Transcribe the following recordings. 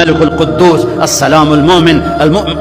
الملك القدوس السلام المؤمن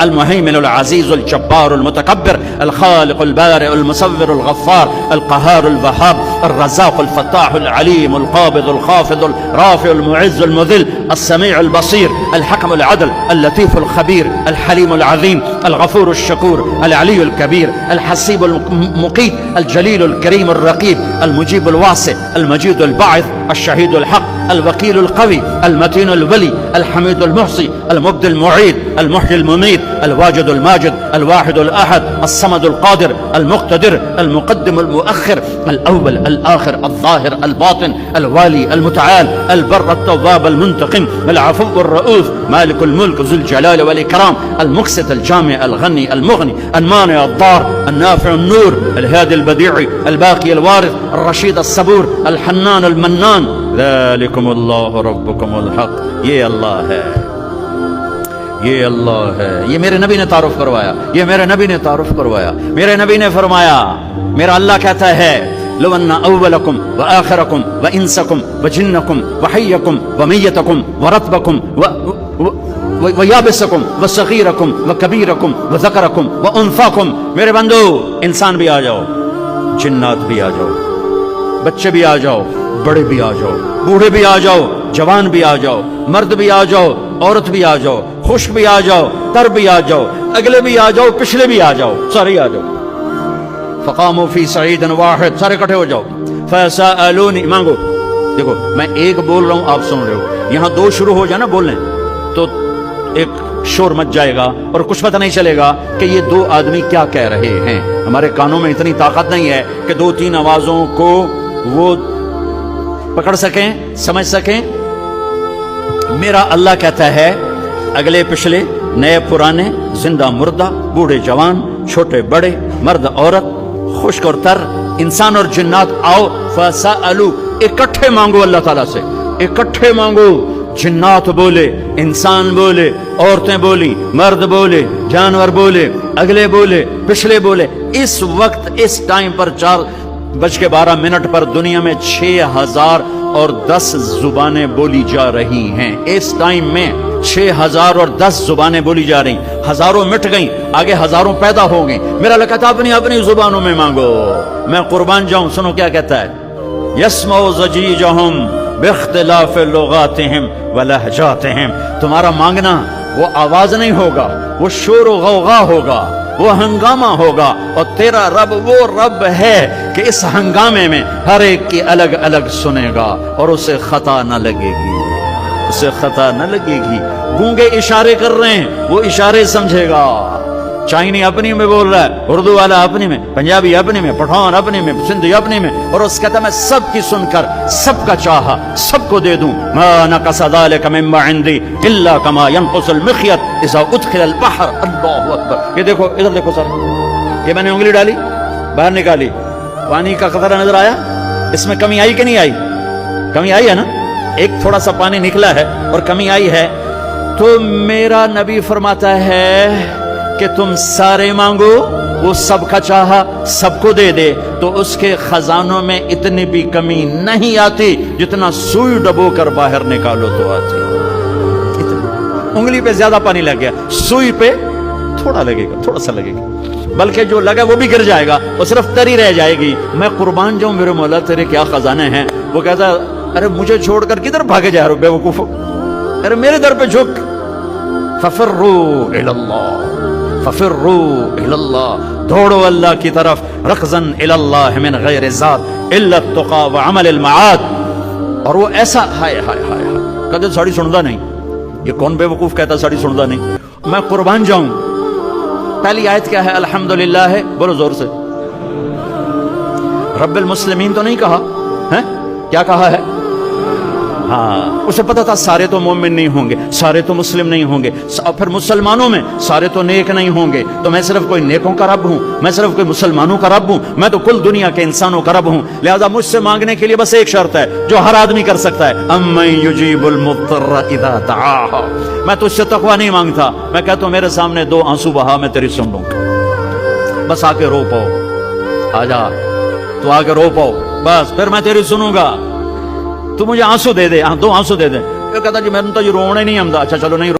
المهيمن العزيز الجبار المتكبر الخالق البارئ المصور الغفار القهار الوهاب الرزاق الفتاح العليم القابض الخافض الرافع المعز المذل السميع البصير الحكم العدل اللطيف الخبير الحليم العظيم الغفور الشكور العلي الكبير الحسيب المقيت الجليل الكريم الرقيب المجيب الواسع المجيد الباعث الشهيد الحق الوكيل القوي المتين الولي الحميد المحصي المبدي المعيد المحيي المميت الواجد الماجد الواحد الأحد الصمد القادر المقتدر المقدم المؤخر الأول الآخر الظاهر الباطن الوالي المتعال البر التواب المنتقم العفو الرؤوف مالك الملك ذو الجلال والإكرام المقسط الجامع الغني المغني المانع الضار النافع النور الهادي البديع الباقي الوارث الرشيد الصبور الحنان المنان ذلكم اللہ ربکم الحق. یہ اللہ ہے، یہ اللہ ہے. یہ میرے نبی نے تعارف کروایا، یہ میرے نبی نے تعارف کروایا. میرے نبی نے فرمایا، میرا اللہ کہتا ہے لو ان اولکم وآخرکم وانسکم وجنکم وحیکم ومیتکم ورطبکم ویابسکم وصغیرکم وکبیرکم وذکرکم وانثاکم. میرے بندو، انسان بھی آ جاؤ، جنات بھی آ جاؤ، بچے بھی آ جاؤ، بڑے بھی آ جاؤ، بوڑھے بھی آ جاؤ، جوان بھی آ جاؤ، مرد بھی آ جاؤ، عورت بھی آ جاؤ، خشک بھی آ جاؤ، تر بھی آ جاؤ، اگلے بھی آ جاؤ، پچھلے بھی آ جاؤ، سارے آ جاؤ. فقاموا فی صعید واحد، سارے اکٹھے ہو جاؤ. فسألونی، مانگو. دیکھو میں ایک بول رہا ہوں، آپ سن رہے ہو. یہاں دو شروع ہو جائے نا بولنے تو ایک شور مچ جائے گا اور کچھ پتہ نہیں چلے گا کہ یہ دو آدمی کیا کہہ رہے ہیں. ہمارے کانوں میں اتنی طاقت نہیں ہے کہ دو تین آوازوں کو وہ پکڑ سکیں، سمجھ سکیں. میرا اللہ کہتا ہے اگلے پچھلے، نئے پرانے، زندہ مردہ، بوڑھے جوان، چھوٹے بڑے، مرد عورت، خشک اور تر، انسان اور جنات آؤ. فسألو، اکٹھے مانگو اللہ تعالیٰ سے، اکٹھے مانگو. جنات بولے، انسان بولے، عورتیں بولی، مرد بولے، جانور بولے، اگلے بولے، پچھلے بولے. اس وقت اس ٹائم پر 4:12 پر دنیا میں 6010 زبانیں بولی جا رہی ہیں. اس ٹائم میں 6010 زبانیں بولی جا رہی ہیں. ہزاروں مٹ گئیں، آگے ہزاروں پیدا ہو گئیں. میرا اللہ کہتا اپنی اپنی زبانوں میں مانگو. میں قربان جاؤں، سنو کیا کہتا ہے. یسمع ضجیجہم باختلاف لغاتہم ولہجاتہم. تمہارا مانگنا وہ آواز نہیں ہوگا، وہ شور و غوغا ہوگا، وہ ہنگامہ ہوگا. اور تیرا رب وہ رب ہے کہ اس ہنگامے میں ہر ایک کی الگ الگ سنے گا اور اسے خطا نہ لگے گی، اسے خطا نہ لگے گی. گونگے اشارے کر رہے ہیں، وہ اشارے سمجھے گا. چائنی اپنی میں بول رہا ہے، اردو والا اپنی میں، پنجابی اپنی میں، پٹھان اپنی میں، سندھی اپنی میں. اور اس کہتا ہے میں سب کی سن کر سب کا چاہا سب کو دے دوں. ما نقص ذلك مما عندي الا كما ينقص المخيط اذا ادخل البحر. اللہ اکبر. یہ دیکھو، ادھر دیکھو سر، یہ میں نے انگلی ڈالی، باہر نکالی، پانی کا قطرہ نظر آیا. اس میں کمی آئی کہ نہیں آئی؟ کمی آئی ہے نا. ایک تھوڑا سا پانی نکلا ہے اور کمی آئی ہے. تو میرا نبی فرماتا ہے کہ تم سارے مانگو، وہ سب کا چاہا سب کو دے دے. تو اس کے خزانوں میں اتنی بھی کمی نہیں آتی جتنا سوئی ڈبو کر باہر نکالو تو آتی. انگلی پہ زیادہ پانی لگ گیا، سوئی پہ تھوڑا لگے گا، تھوڑا سا لگے گا، بلکہ جو لگا وہ بھی گر جائے گا، وہ صرف تری رہ جائے گی. میں قربان جاؤں میرے مولا تیرے کیا خزانے ہیں. وہ کہتا ارے مجھے چھوڑ کر کدھر بھاگے جا رہے ہو بے وقوف، ارے میرے در پہ جھک. ففروا الی اللہ، ففروا الی اللہ، دوڑو اللہ کی طرف. رکضاً الی اللہ من غیر ذات الا التقى وعمل المعاد. اور وہ ایسا ہائے ہائے ہائے ہائے کہتے ساڑی سندا نہیں. یہ کون بے وقوف کہتا ساڑی سندا نہیں. میں قربان جاؤں. پہلی آیت کیا ہے؟ الحمدللہ ہے. بولو زور سے. رب المسلمین تو نہیں کہا ہے، کیا کہا ہے؟ ہاں، اسے پتا تھا سارے تو مومن نہیں ہوں گے، سارے تو مسلم نہیں ہوں گے، پھر مسلمانوں میں سارے تو نیک نہیں ہوں گے. تو میں صرف کوئی نیکوں کا رب ہوں، میں صرف کوئی مسلمانوں کا رب ہوں، میں تو کل دنیا کے انسانوں کا رب ہوں. لہذا مجھ سے مانگنے کے لیے بس ایک شرط ہے جو ہر آدمی کر سکتا ہے. امن یجیب المضطر اذا دعاہ. میں تجھ سے تقوی نہیں مانگتا، میں کہتا ہوں میرے سامنے 2 آنسو بہا، میں تیری سن لوں گا. بس آ کے رو پاؤ، آ جا تو آ کے رو پاؤ، بس پھر میں تیری سنوں گا. تو مجھے آنسو دے دے، 2 آنسو دے دے. یہ کہتا جی میں تو یہ رونے نہیں آمدا. اچھا چلو نہیں